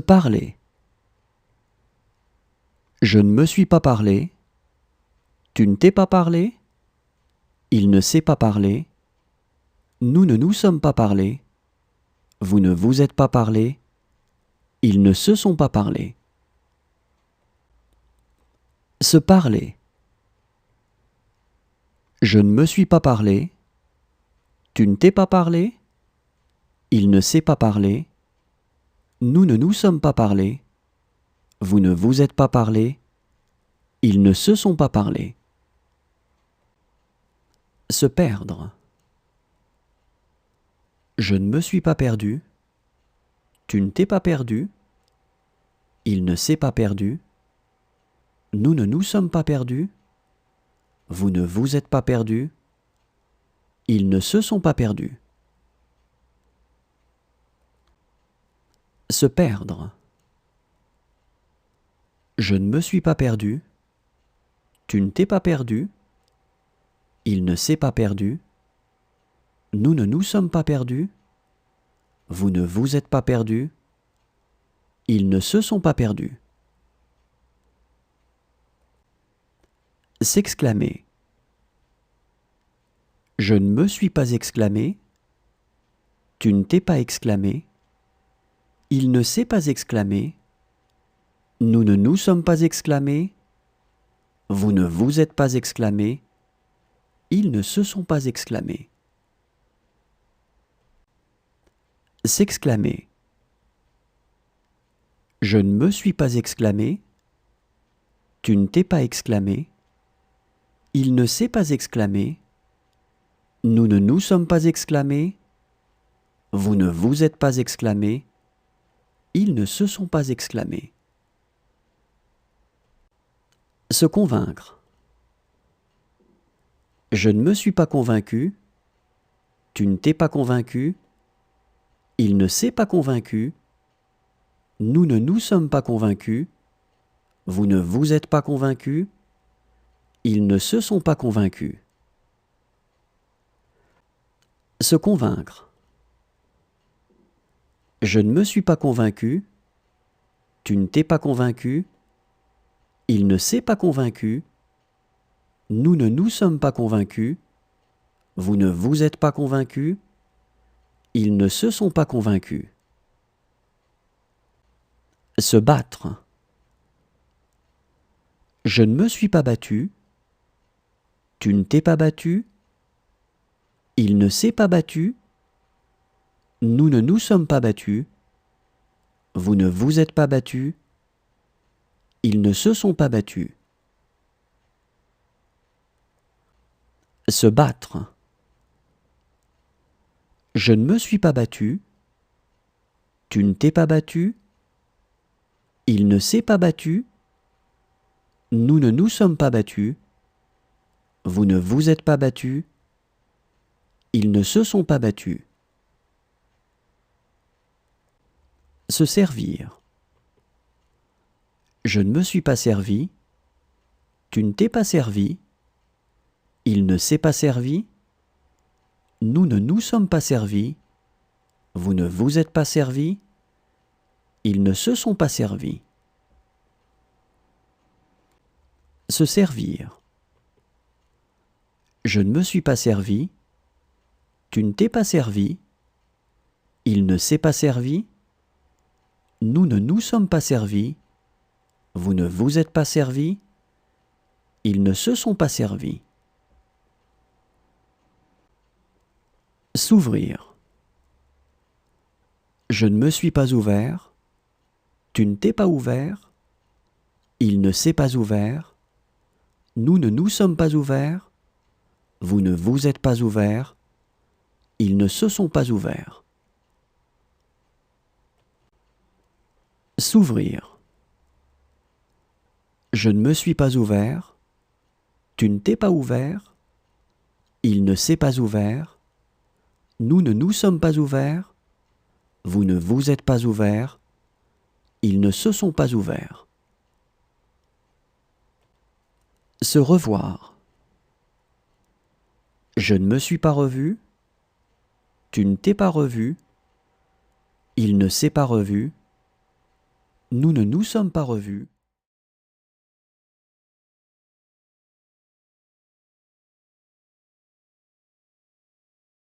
parler. Je ne me suis pas parlé. Tu ne t'es pas parlé. Il ne s'est pas parlé. Nous ne nous sommes pas parlé. Vous ne vous êtes pas parlé. Ils ne se sont pas parlé. Se parler. Je ne me suis pas parlé. Tu ne t'es pas parlé. Il ne s'est pas parlé. Nous ne nous sommes pas parlé. Vous ne vous êtes pas parlé. Ils ne se sont pas parlé. Se perdre. Je ne me suis pas perdu. Tu ne t'es pas perdu. Il ne s'est pas perdu. Nous ne nous sommes pas perdus. Vous ne vous êtes pas perdus. Ils ne se sont pas perdus. Se perdre. Je ne me suis pas perdu. Tu ne t'es pas perdu. Il ne s'est pas perdu. Nous ne nous sommes pas perdus. Vous ne vous êtes pas perdus. Ils ne se sont pas perdus. S'exclamer. Je ne me suis pas exclamé. Tu ne t'es pas exclamé. Il ne s'est pas exclamé. Nous ne nous sommes pas exclamés. Vous ne vous êtes pas exclamé. Ils ne se sont pas exclamés. S'exclamer. Je ne me suis pas exclamé. Tu ne t'es pas exclamé. Il ne s'est pas exclamé. Nous ne nous sommes pas exclamés. Vous ne vous êtes pas exclamés. Ils ne se sont pas exclamés. Se convaincre. Je ne me suis pas convaincu. Tu ne t'es pas convaincu. Il ne s'est pas convaincu. Nous ne nous sommes pas convaincus. Vous ne vous êtes pas convaincus. Ils ne se sont pas convaincus. Se convaincre. Je ne me suis pas convaincu. Tu ne t'es pas convaincu. Il ne s'est pas convaincu. Nous ne nous sommes pas convaincus. Vous ne vous êtes pas convaincus. Ils ne se sont pas convaincus. Se battre. Je ne me suis pas battu. Tu ne t'es pas battu. Il ne s'est pas battu. Nous ne nous sommes pas battus. Vous ne vous êtes pas battus. Ils ne se sont pas battus. Se battre. Je ne me suis pas battu. Tu ne t'es pas battu. Il ne s'est pas battu. Nous ne nous sommes pas battus. Vous ne vous êtes pas battus. Ils ne se sont pas battus. Se servir. Je ne me suis pas servi. Tu ne t'es pas servi. Il ne s'est pas servi. Nous ne nous sommes pas servis. Vous ne vous êtes pas servis. Ils ne se sont pas servis. Se servir. Je ne me suis pas servi. Tu ne t'es pas servi. Il ne s'est pas servi. Nous ne nous sommes pas servis. Vous ne vous êtes pas servis. Ils ne se sont pas servis. S'ouvrir. Je ne me suis pas ouvert. Tu ne t'es pas ouvert. Il ne s'est pas ouvert. Nous ne nous sommes pas ouverts. Vous ne vous êtes pas ouverts. Ils ne se sont pas ouverts. S'ouvrir. Je ne me suis pas ouvert. Tu ne t'es pas ouvert. Il ne s'est pas ouvert. Nous ne nous sommes pas ouverts. Vous ne vous êtes pas ouverts. Ils ne se sont pas ouverts. Se revoir. Je ne me suis pas revu. Tu ne t'es pas revu. Il ne s'est pas revu. nous ne nous sommes pas revus.